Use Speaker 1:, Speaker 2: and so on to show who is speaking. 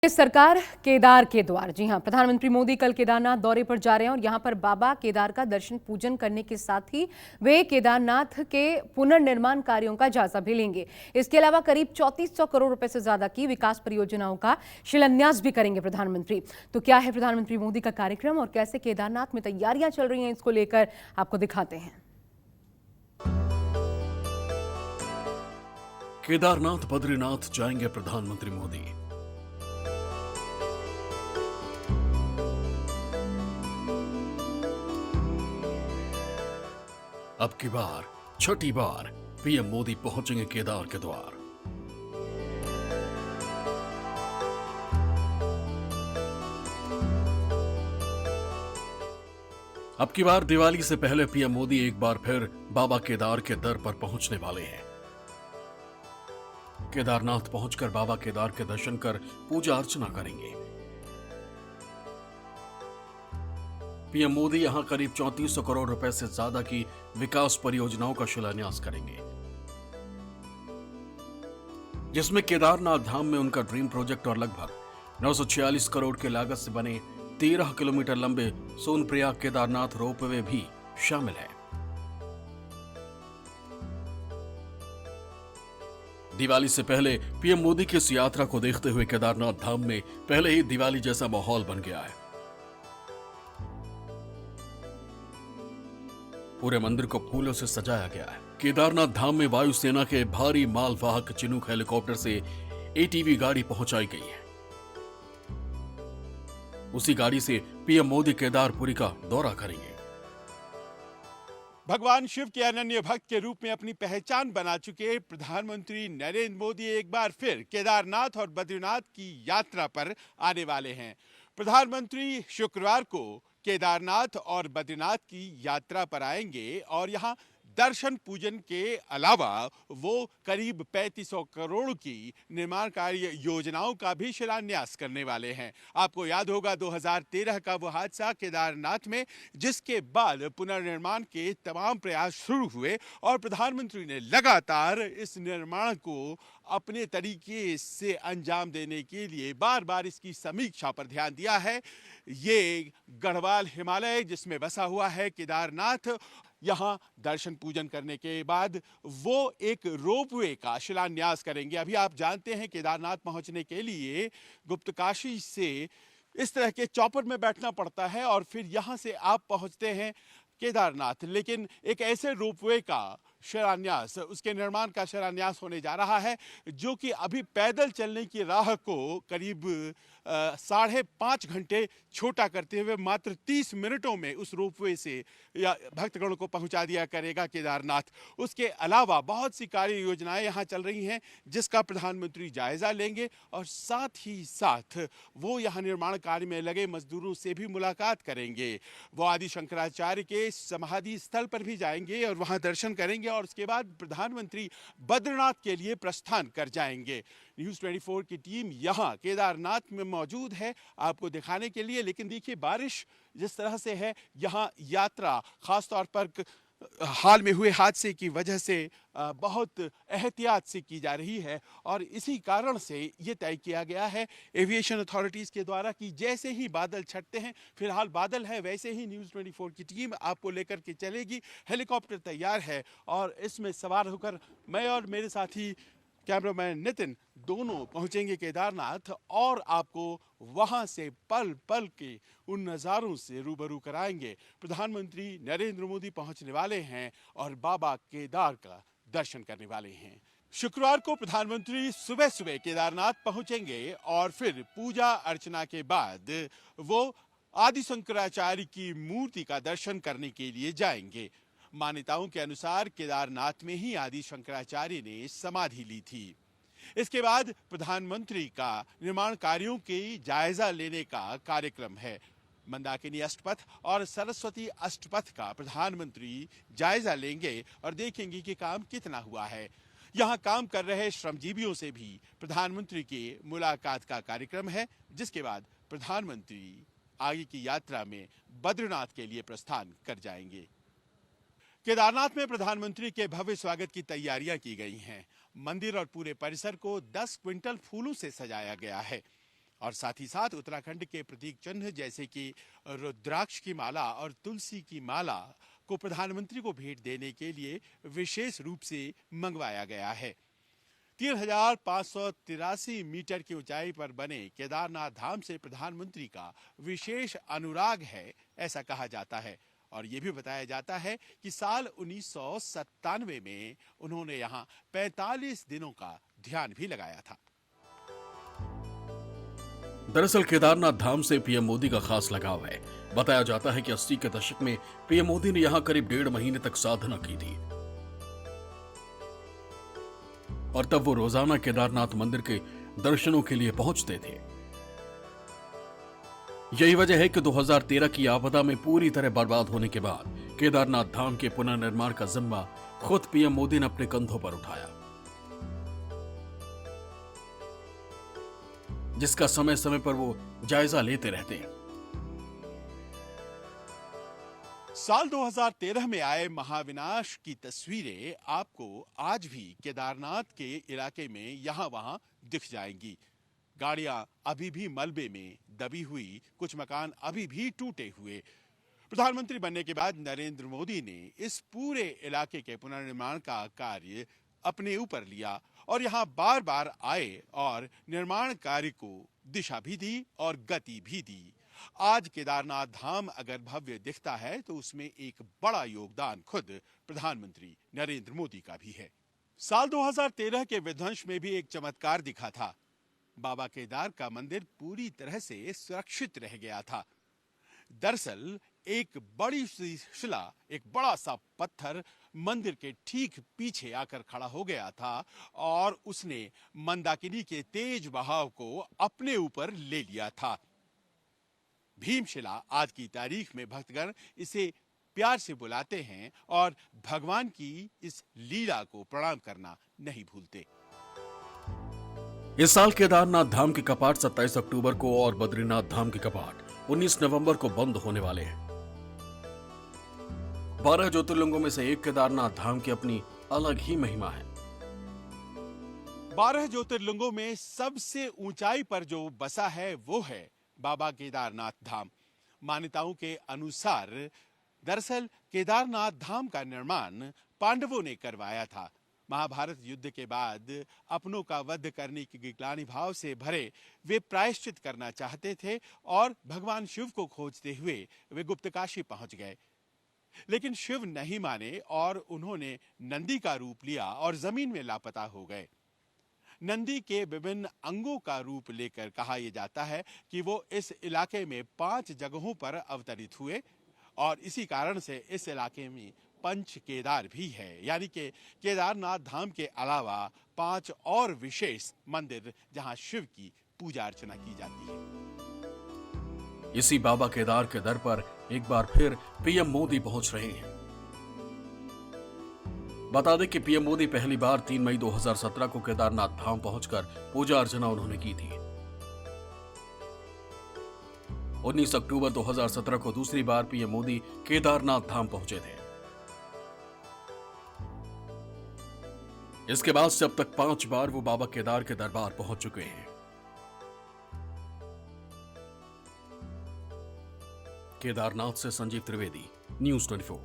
Speaker 1: सरकार केदार के द्वार। जी हां, प्रधानमंत्री मोदी कल केदारनाथ दौरे पर जा रहे हैं और यहां पर बाबा केदार का दर्शन पूजन करने के साथ ही वे केदारनाथ के पुनर्निर्माण कार्यों का जायजा भी लेंगे। इसके अलावा करीब 3400 करोड़ रुपए से ज्यादा की विकास परियोजनाओं का शिलान्यास भी करेंगे प्रधानमंत्री। तो क्या है प्रधानमंत्री मोदी का कार्यक्रम और कैसे केदारनाथ में तैयारियां चल रही हैं, इसको लेकर आपको दिखाते हैं।
Speaker 2: केदारनाथ बद्रीनाथ जाएंगे प्रधानमंत्री मोदी। अब की बार छठी बार पीएम मोदी पहुंचेंगे केदार के द्वार। अब की बार दिवाली से पहले पीएम मोदी एक बार फिर बाबा केदार के दर पर पहुंचने वाले हैं। केदारनाथ पहुंचकर बाबा केदार के दर्शन कर पूजा अर्चना करेंगे। पीएम मोदी यहां करीब 3400 करोड़ रुपए से ज्यादा की विकास परियोजनाओं का शिलान्यास करेंगे, जिसमें केदारनाथ धाम में उनका ड्रीम प्रोजेक्ट और लगभग 946 करोड़ की लागत से बने 13 किलोमीटर लंबे सोनप्रयाग केदारनाथ रोपवे भी शामिल है। दिवाली से पहले पीएम मोदी की इस यात्रा को देखते हुए केदारनाथ धाम में पहले ही दिवाली जैसा माहौल बन गया है। पूरे मंदिर को फूलों से सजाया गया है। केदारनाथ धाम में वायुसेना के भारी मालवाहक चिनूक हेलीकॉप्टर से एटीवी गाड़ी पहुंचाई गई है। उसी गाड़ी से पीएम मोदी केदारपुरी का दौरा करेंगे।
Speaker 3: भगवान शिव के अनन्य भक्त के रूप में अपनी पहचान बना चुके प्रधानमंत्री नरेंद्र मोदी एक बार फिर केदारनाथ और बद्रीनाथ की यात्रा पर आने वाले हैं। प्रधानमंत्री शुक्रवार को केदारनाथ और बद्रीनाथ की यात्रा पर आएंगे और यहां दर्शन पूजन के अलावा वो करीब 3500 करोड़ की निर्माण कार्य योजनाओं का भी शिलान्यास करने वाले हैं। आपको याद होगा 2013 का वो हादसा केदारनाथ में, जिसके बाद पुनर्निर्माण के तमाम प्रयास शुरू हुए और प्रधानमंत्री ने लगातार इस निर्माण को अपने तरीके से अंजाम देने के लिए बार बार इसकी समीक्षा पर ध्यान दिया है। ये गढ़वाल हिमालय जिसमें बसा हुआ है केदारनाथ, यहाँ दर्शन पूजन करने के बाद वो एक रोपवे का शिलान्यास करेंगे। अभी आप जानते हैं केदारनाथ पहुंचने के लिए गुप्तकाशी से इस तरह के चॉपर में बैठना पड़ता है और फिर यहाँ से आप पहुंचते हैं केदारनाथ, लेकिन एक ऐसे रोपवे का शिलान्यास, उसके निर्माण का शिलान्यास होने जा रहा है जो कि अभी पैदल चलने की राह को करीब 5.5 घंटे छोटा करते हुए मात्र 30 मिनटों में उस रोपवे से या भक्तगणों को पहुंचा दिया करेगा केदारनाथ। उसके अलावा बहुत सी कार्य योजनाएं यहाँ चल रही हैं जिसका प्रधानमंत्री जायजा लेंगे और साथ ही साथ वो यहाँ निर्माण कार्य में लगे मजदूरों से भी मुलाकात करेंगे। वो आदि शंकराचार्य के समाधि स्थल पर भी जाएंगे और वहाँ दर्शन करेंगे और उसके बाद प्रधानमंत्री बद्रीनाथ के लिए प्रस्थान कर जाएंगे। न्यूज़ 24 की टीम यहाँ केदारनाथ में मौजूद है आपको दिखाने के लिए, लेकिन देखिए बारिश जिस तरह से है, यहाँ यात्रा खासतौर पर हाल में हुए हादसे की वजह से बहुत एहतियात से की जा रही है और इसी कारण से ये तय किया गया है एविएशन अथॉरिटीज़ के द्वारा कि जैसे ही बादल छटते हैं, फिलहाल बादल है, वैसे ही न्यूज़ 24 की टीम आपको लेकर के चलेगी। हेलीकॉप्टर तैयार है और इसमें सवार होकर मैं और मेरे साथी कैमरामैन नितिन दोनों पहुंचेंगे केदारनाथ और आपको वहां से पल पल के उन नज़ारों से रूबरू कराएंगे। प्रधानमंत्री नरेंद्र मोदी पहुंचने वाले हैं और बाबा केदार का दर्शन करने वाले हैं। शुक्रवार को प्रधानमंत्री सुबह सुबह केदारनाथ पहुंचेंगे और फिर पूजा अर्चना के बाद वो आदि शंकराचार्य की मूर्ति का दर्शन करने के लिए जाएंगे। मान्यताओं के अनुसार केदारनाथ में ही आदि शंकराचार्य ने समाधि ली थी। इसके बाद प्रधानमंत्री का निर्माण कार्यों के जायजा लेने का कार्यक्रम है। मंदाकिनी अष्टपथ और सरस्वती अष्टपथ का प्रधानमंत्री जायजा लेंगे और देखेंगे कि काम कितना हुआ है। यहाँ काम कर रहे श्रमजीवियों से भी प्रधानमंत्री के मुलाकात का कार्यक्रम है, जिसके बाद प्रधानमंत्री आगे की यात्रा में बद्रीनाथ के लिए प्रस्थान कर जाएंगे। केदारनाथ में प्रधानमंत्री के भव्य स्वागत की तैयारियां की गई हैं। मंदिर और पूरे परिसर को 10 क्विंटल फूलों से सजाया गया है। और साथ ही साथ उत्तराखंड के प्रतीक चिन्ह जैसे कि रुद्राक्ष की माला और तुलसी की माला को प्रधानमंत्री को भेंट देने के लिए विशेष रूप से मंगवाया गया है। 3,583 मीटर की ऊंचाई पर बने केदारनाथ धाम से प्रधानमंत्री का विशेष अनुराग है, ऐसा कहा जाता है। और ये भी बताया जाता है कि साल 1997 में उन्होंने यहाँ 45 दिनों का ध्यान भी लगाया था।
Speaker 2: दरअसल केदारनाथ धाम से पीएम मोदी का खास लगाव है। बताया जाता है कि 80 के दशक में पीएम मोदी ने यहां करीब 1.5 महीने तक साधना की थी और तब वो रोजाना केदारनाथ मंदिर के दर्शनों के लिए पहुंचते थे। यही वजह है कि 2013 की आपदा में पूरी तरह बर्बाद होने के बाद केदारनाथ धाम के पुनर्निर्माण का जिम्मा खुद पीएम मोदी ने अपने कंधों पर उठाया, जिसका समय समय पर वो जायजा लेते रहते हैं।
Speaker 3: साल 2013 में आए महाविनाश की तस्वीरें आपको आज भी केदारनाथ के इलाके में यहां वहां दिख जाएंगी। गाड़ियां अभी भी मलबे में दबी हुई, कुछ मकान अभी भी टूटे हुए। प्रधानमंत्री बनने के बाद नरेंद्र मोदी ने इस पूरे इलाके के पुनर्निर्माण का कार्य अपने ऊपर लिया और यहां बार बार आए और निर्माण कार्य को दिशा भी दी और गति भी दी। आज केदारनाथ धाम अगर भव्य दिखता है तो उसमें एक बड़ा योगदान खुद प्रधानमंत्री नरेंद्र मोदी का भी है। साल 2013 के विध्वंस में भी एक चमत्कार दिखा था। बाबा केदार का मंदिर पूरी तरह से सुरक्षित रह गया था। दरअसल एक बड़ी सी शिला, एक बड़ा सा पत्थर मंदिर के ठीक पीछे आकर खड़ा हो गया था और उसने मंदाकिनी के तेज बहाव को अपने ऊपर ले लिया था। भीमशिला आज की तारीख में भक्तगण इसे प्यार से बुलाते हैं और भगवान की इस लीला को प्रणाम करना नहीं भूलते।
Speaker 2: इस साल केदारनाथ धाम के कपाट 27 अक्टूबर को और बद्रीनाथ धाम के कपाट 19 नवंबर को बंद होने वाले हैं। 12 ज्योतिर्लिंगों में से एक केदारनाथ धाम की अपनी अलग ही महिमा है।
Speaker 3: 12 ज्योतिर्लिंगों में सबसे ऊंचाई पर जो बसा है वो है बाबा केदारनाथ धाम। मान्यताओं के अनुसार दरअसल केदारनाथ धाम का निर्माण पांडवों ने करवाया था। महाभारत युद्ध के बाद अपनों का वध करने की ग्लानि भाव से भरे वे प्रायश्चित करना चाहते थे और भगवान शिव को खोजते हुए वे गुप्तकाशी पहुंच गए। लेकिन शिव नहीं माने और उन्होंने नंदी का रूप लिया और जमीन में लापता हो गए। नंदी के विभिन्न अंगों का रूप लेकर कहा यह जाता है कि वो इस इलाके में 5 जगहों पर अवतरित हुए और इसी कारण से इस इलाके में पंच केदार भी है, यानी कि केदारनाथ धाम के अलावा 5 और विशेष मंदिर जहां शिव की पूजा अर्चना की जाती है।
Speaker 2: इसी बाबा केदार के दर पर एक बार फिर पीएम मोदी पहुंच रहे हैं। बता दें कि पीएम मोदी पहली बार 3 मई 2017 को केदारनाथ धाम पहुंचकर पूजा अर्चना उन्होंने की थी। 19 अक्टूबर 2017 को दूसरी बार पीएम मोदी केदारनाथ धाम पहुंचे थे। इसके बाद से अब तक 5 बार वो बाबा केदार के दरबार पहुंच चुके हैं। केदारनाथ से संजीव त्रिवेदी, न्यूज़ 24।